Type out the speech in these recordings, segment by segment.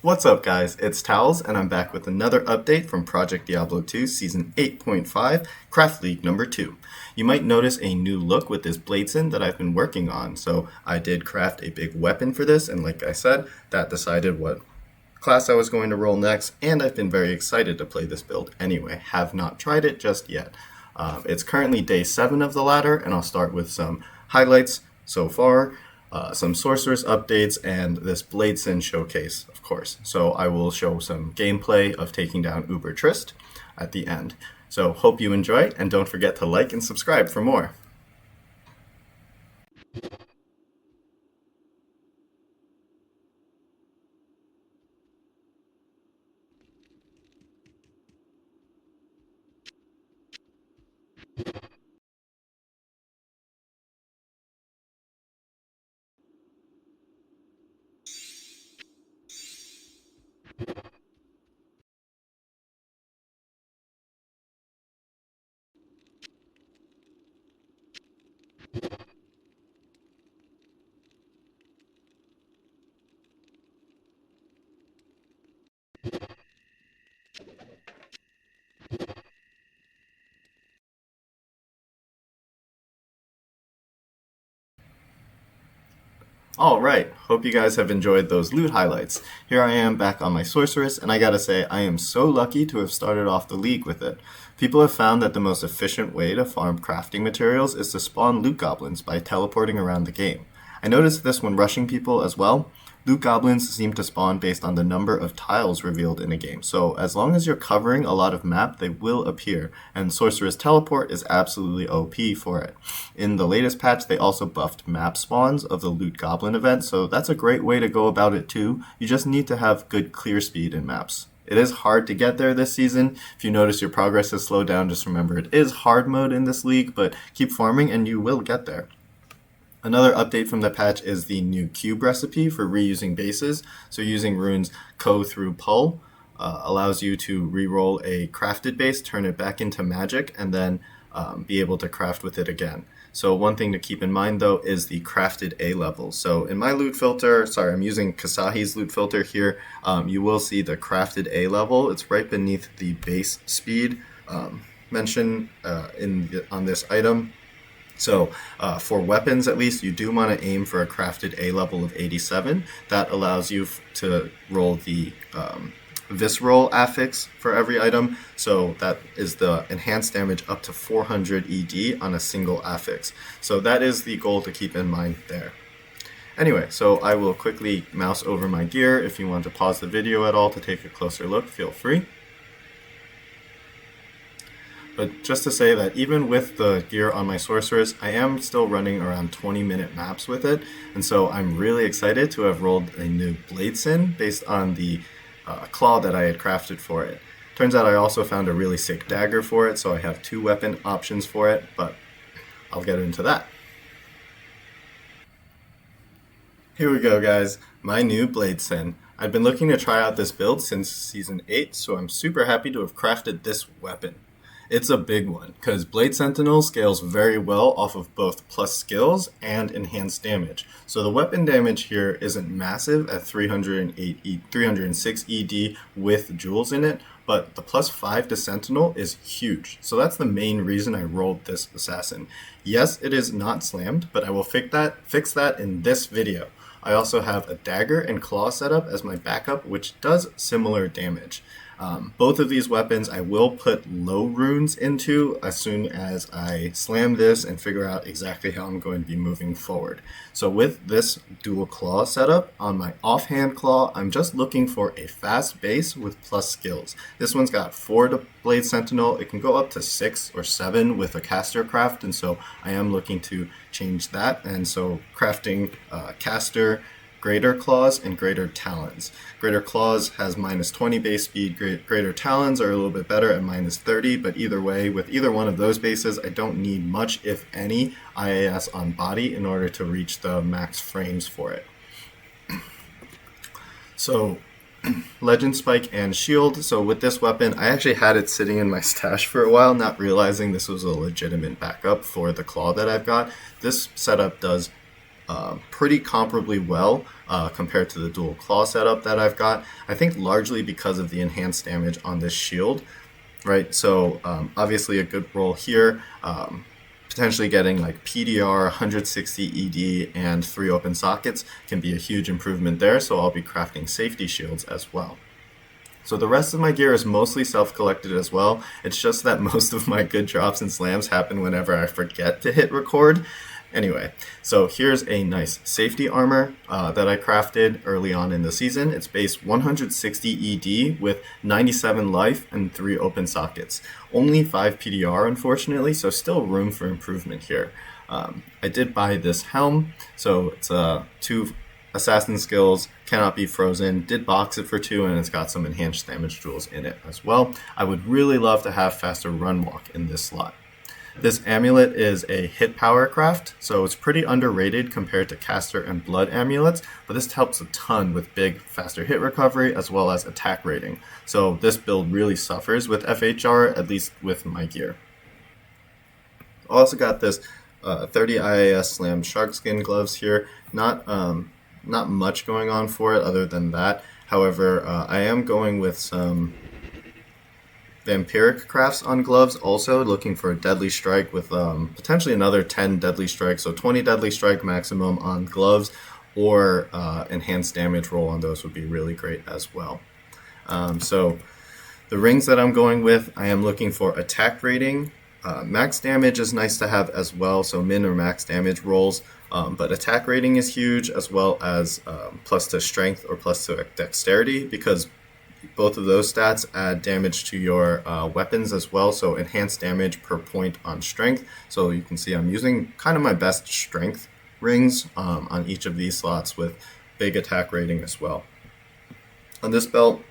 What's up guys, it's Towels and I'm back with another update from Project Diablo 2 Season 8.5 Craft League number 2. You might notice a new look with this Bladesin that I've been working on, so I did craft a big weapon for this, and like I said, that decided what class I was going to roll next, and I've been very excited to play this build anyway. Have not tried it just yet. It's currently day 7 of the ladder, and I'll start with some highlights so far. Some sorceress updates, and this Bladesin showcase, of course. So I will show some gameplay of taking down Uber Trist at the end. So hope you enjoy, and don't forget to like and subscribe for more. Alright, hope you guys have enjoyed those loot highlights. Here I am back on my sorceress, and I gotta say, I am so lucky to have started off the league with it. People have found that the most efficient way to farm crafting materials is to spawn loot goblins by teleporting around the game. I noticed this when rushing people as well. Loot goblins seem to spawn based on the number of tiles revealed in a game, so as long as you're covering a lot of map, they will appear, and Sorcerer's Teleport is absolutely OP for it. In the latest patch, they also buffed map spawns of the loot goblin event, so that's a great way to go about it too. You just need to have good clear speed in maps. It is hard to get there this season. If you notice your progress has slowed down, just remember it is hard mode in this league, but keep farming and you will get there. Another update from the patch is the new cube recipe for reusing bases. So using runes Ko through Pull allows you to reroll a crafted base, turn it back into magic, and then be able to craft with it again. So one thing to keep in mind though is the crafted A level. So in my loot filter, I'm using Kasahi's loot filter here, you will see the crafted A level. It's right beneath the base speed mentioned on this item. So for weapons at least, you do want to aim for a crafted A level of 87. That allows you to roll the visceral affix for every item. So that is the enhanced damage up to 400 ED on a single affix. So that is the goal to keep in mind there. Anyway, so I will quickly mouse over my gear. If you want to pause the video at all to take a closer look, feel free. But just to say that even with the gear on my sorceress, I am still running around 20-minute maps with it, and so I'm really excited to have rolled a new Bladesin based on the claw that I had crafted for it. Turns out I also found a really sick dagger for it, so I have 2 weapon options for it, but I'll get into that. Here we go guys, my new Bladesin. I've been looking to try out this build since Season 8, so I'm super happy to have crafted this weapon. It's a big one, because Blade Sentinel scales very well off of both plus skills and enhanced damage. So the weapon damage here isn't massive at 306 ED with jewels in it, but the plus 5 to Sentinel is huge. So that's the main reason I rolled this assassin. Yes, it is not slammed, but I will fix that in this video. I also have a dagger and claw setup as my backup, which does similar damage. Both of these weapons I will put low runes into as soon as I slam this and figure out exactly how I'm going to be moving forward. So with this dual claw setup, on my offhand claw, I'm just looking for a fast base with plus skills. This one's got 4 to Blade Sentinel. It can go up to 6 or 7 with a caster craft, and so I am looking to change that. And so crafting caster, Greater Claws, and Greater Talons. Greater Claws has minus 20 base speed, Greater Talons are a little bit better at minus 30, but either way, with either one of those bases, I don't need much, if any, IAS on body in order to reach the max frames for it. So, Legend Spike and Shield. So with this weapon, I actually had it sitting in my stash for a while, not realizing this was a legitimate backup for the claw that I've got. This setup does pretty comparably well compared to the dual claw setup that I've got. I think largely because of the enhanced damage on this shield, right? So obviously a good roll here. Potentially getting like PDR, 160 ED, and 3 open sockets can be a huge improvement there, so I'll be crafting safety shields as well. So the rest of my gear is mostly self-collected as well. It's just that most of my good drops and slams happen whenever I forget to hit record. Anyway, so here's a nice safety armor that I crafted early on in the season. It's base 160 ED with 97 life and 3 open sockets. Only 5 PDR, unfortunately, so still room for improvement here. I did buy this helm, so it's 2 assassin skills, cannot be frozen, did box it for 2, and it's got some enhanced damage tools in it as well. I would really love to have faster run walk in this slot. This amulet is a hit power craft, so it's pretty underrated compared to caster and blood amulets, but this helps a ton with big, faster hit recovery as well as attack rating. So this build really suffers with FHR, at least with my gear. I also got this 30 IAS Slam Shark Skin gloves here. Not much going on for it other than that. However, I am going with some Vampiric crafts on gloves, also looking for a deadly strike with potentially another 10 deadly strikes, so 20 deadly strike maximum on gloves, or enhanced damage roll on those would be really great as well. So the rings that I'm going with, I am looking for attack rating. Max damage is nice to have as well, so min or max damage rolls, but attack rating is huge, as well as plus to strength or plus to dexterity, because both of those stats add damage to your weapons as well, so enhanced damage per point on strength. So you can see I'm using kind of my best strength rings on each of these slots with big attack rating as well. On this belt,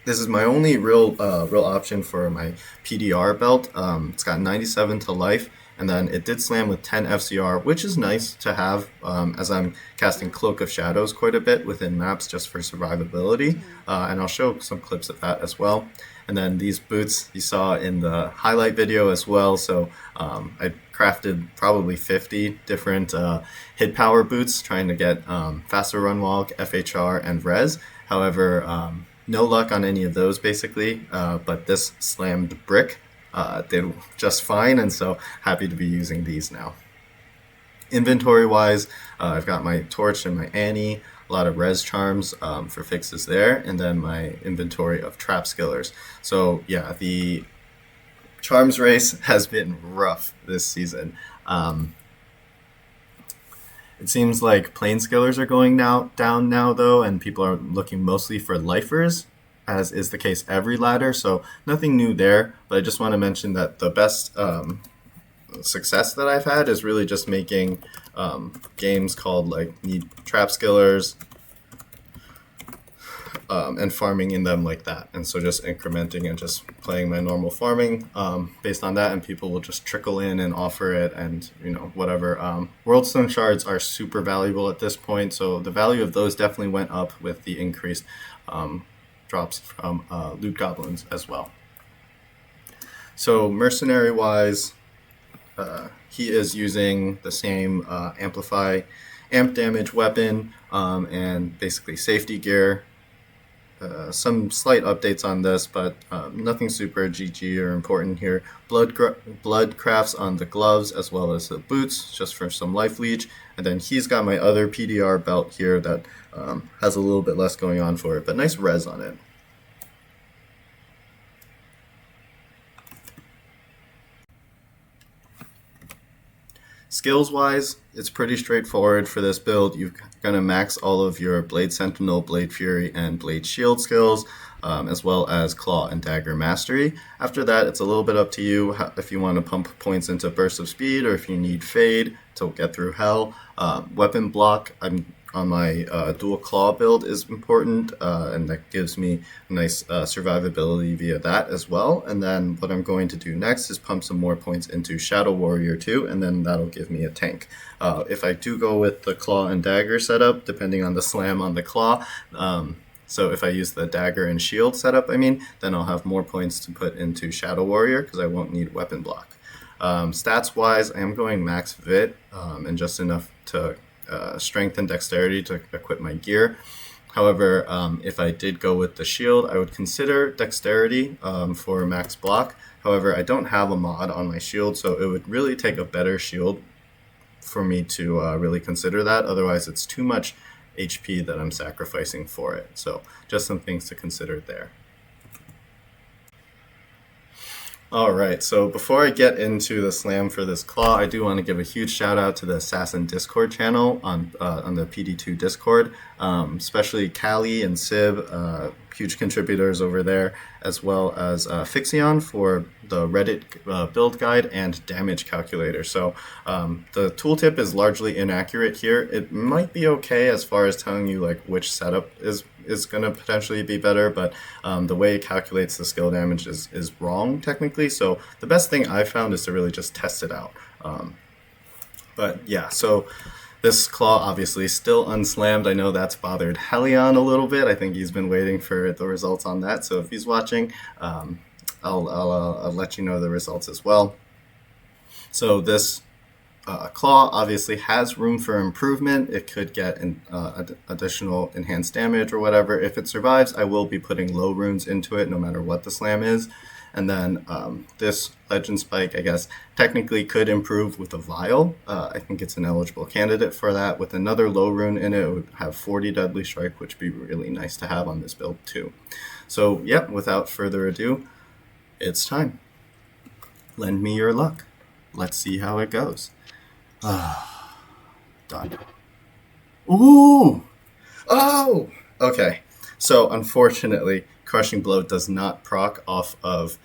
this is my only real option for my PDR belt. It's got 97 to life, and then it did slam with 10 FCR, which is nice to have as I'm casting Cloak of Shadows quite a bit within maps just for survivability, and I'll show some clips of that as well. And then these boots you saw in the highlight video as well, so I crafted probably 50 different hit power boots trying to get faster run walk, FHR, and res. However, no luck on any of those basically, but this slammed brick did just fine, and so happy to be using these now. Inventory wise, I've got my torch and my Annie, a lot of res charms for fixes there, and then my inventory of trap skillers. So yeah, the charms race has been rough this season. It seems like plane skillers are going down now though, and people are looking mostly for lifers, as is the case every ladder, so nothing new there. But I just want to mention that the best success that I've had is really just making games called like need trap skillers and farming in them like that, and so just incrementing and just playing my normal farming based on that, and people will just trickle in and offer it, and you know, whatever. Worldstone shards are super valuable at this point, so the value of those definitely went up with the increased drops from loot goblins as well. So mercenary wise, he is using the same amp damage weapon and basically safety gear. Some slight updates on this, but nothing super GG or important here. Blood crafts on the gloves as well as the boots, just for some life leech. And then he's got my other PDR belt here that has a little bit less going on for it, but nice res on it. Skills wise, it's pretty straightforward for this build. You're going to max all of your Blade Sentinel, Blade Fury, and Blade Shield skills, as well as Claw and Dagger Mastery. After that, it's a little bit up to you if you want to pump points into Burst of Speed or if you need Fade to get through Hell. Weapon block, on my dual claw build is important, and that gives me nice survivability via that as well. And then what I'm going to do next is pump some more points into Shadow Warrior 2, and then that'll give me a tank. If I do go with the claw and dagger setup, depending on the slam on the claw, so if I use the dagger and shield setup, then I'll have more points to put into Shadow Warrior because I won't need weapon block. Stats wise, I am going max Vit and just enough to strength and dexterity to equip my gear. However, if I did go with the shield, I would consider dexterity for max block. However, I don't have a mod on my shield, so it would really take a better shield for me to really consider that. Otherwise, it's too much HP that I'm sacrificing for it. So just some things to consider there. All right, so before I get into the slam for this claw, I do want to give a huge shout out to the Assassin Discord channel on the PD2 Discord, especially Callie and Sib, huge contributors over there, as well as Fixion for the Reddit build guide and damage calculator. So the tooltip is largely inaccurate here. It might be okay as far as telling you like which setup is going to potentially be better, but the way it calculates the skill damage is wrong technically. So the best thing I found is to really just test it out. But yeah, so this claw obviously still unslammed. I know that's bothered Helion a little bit. I think he's been waiting for the results on that. So if he's watching, I'll let you know the results as well. So this claw obviously has room for improvement. It could get additional enhanced damage or whatever. If it survives, I will be putting low runes into it no matter what the slam is. And then this Legend Spike, I guess, technically could improve with a Vial. I think it's an eligible candidate for that. With another low rune in it, it would have 40 Deadly Strike, which would be really nice to have on this build too. So, yep, without further ado, it's time. Lend me your luck. Let's see how it goes. Done. Ooh! Oh! Okay. So, unfortunately, Crushing Blow does not proc off of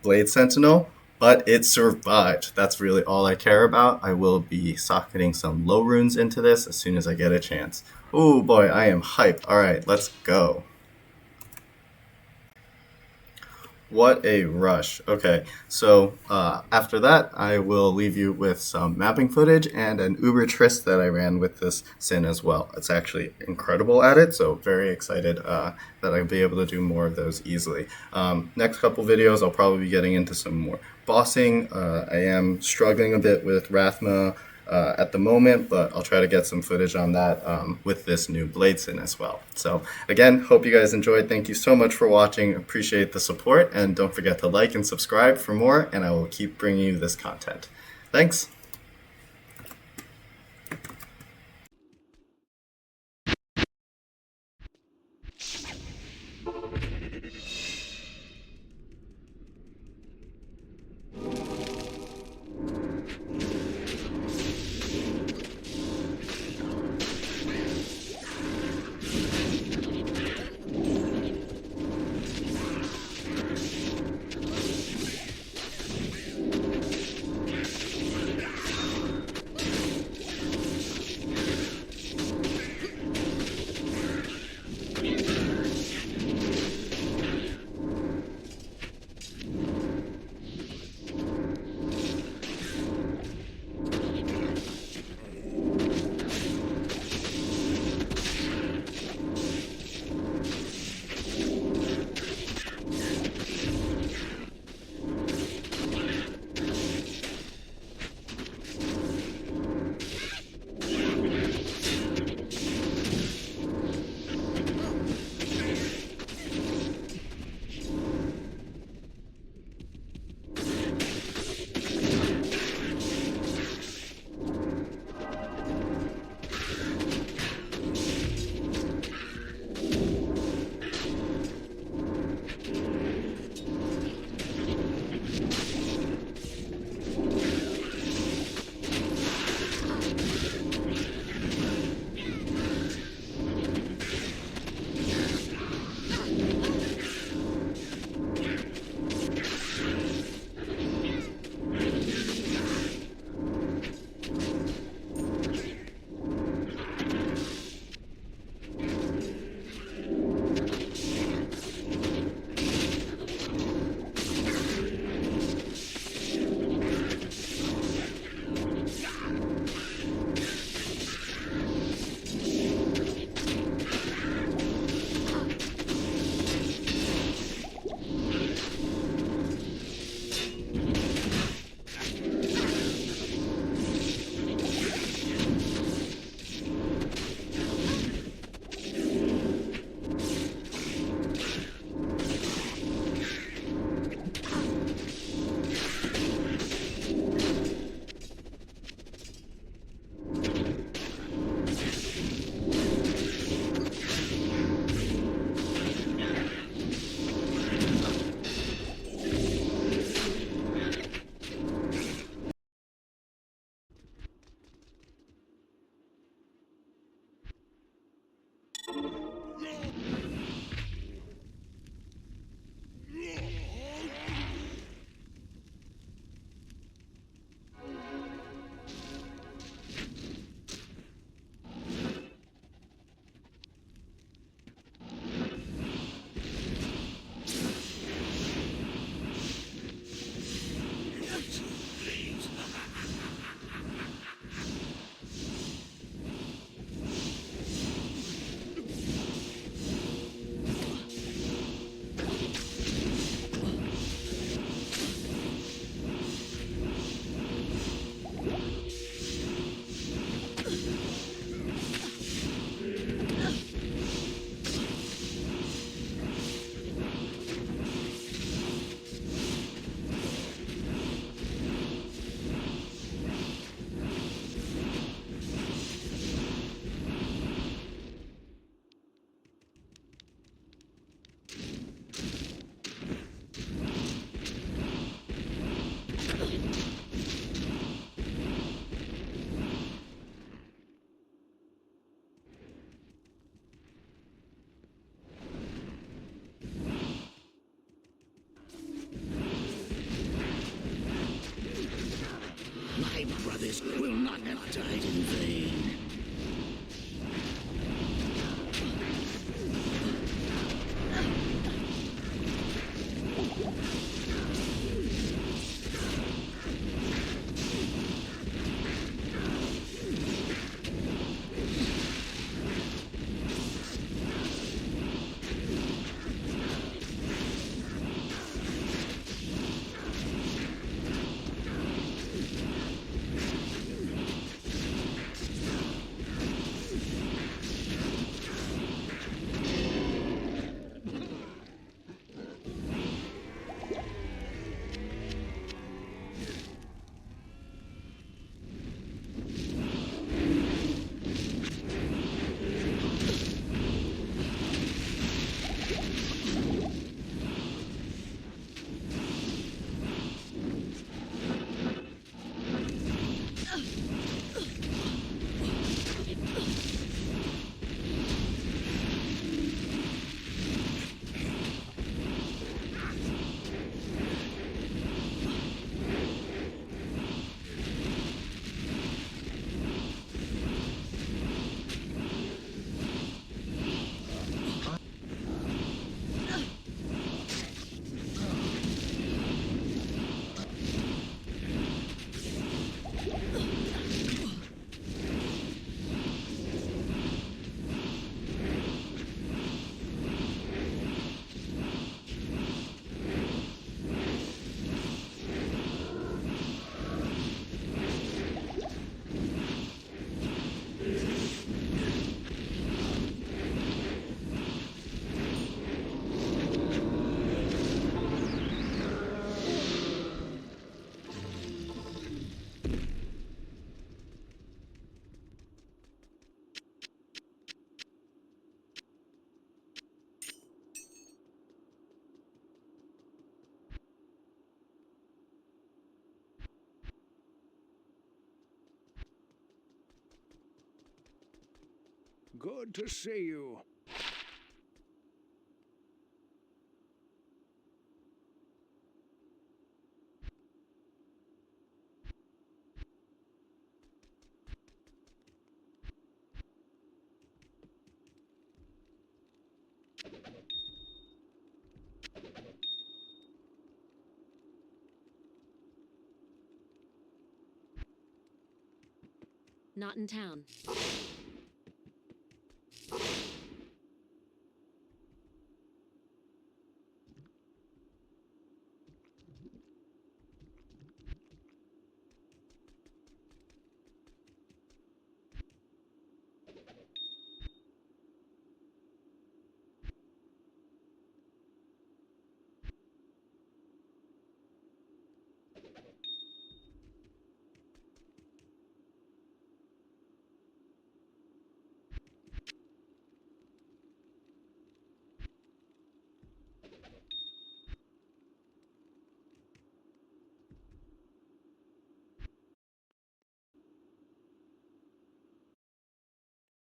Blade Sentinel, but it survived. That's really all I care about. I will be socketing some low runes into this as soon as I get a chance. Oh boy, I am hyped. Alright, let's go. What a rush. Okay, so after that, I will leave you with some mapping footage and an Uber Tryst that I ran with this Sin as well. It's actually incredible at it, so very excited that I'll be able to do more of those easily. Next couple videos, I'll probably be getting into some more bossing. I am struggling a bit with Rathma at the moment, but I'll try to get some footage on that with this new Bladesin as well. So again, hope you guys enjoyed. Thank you so much for watching. Appreciate the support, and don't forget to like and subscribe for more, and I will keep bringing you this content. Thanks. This will not have died in vain. Good to see you. Not in town.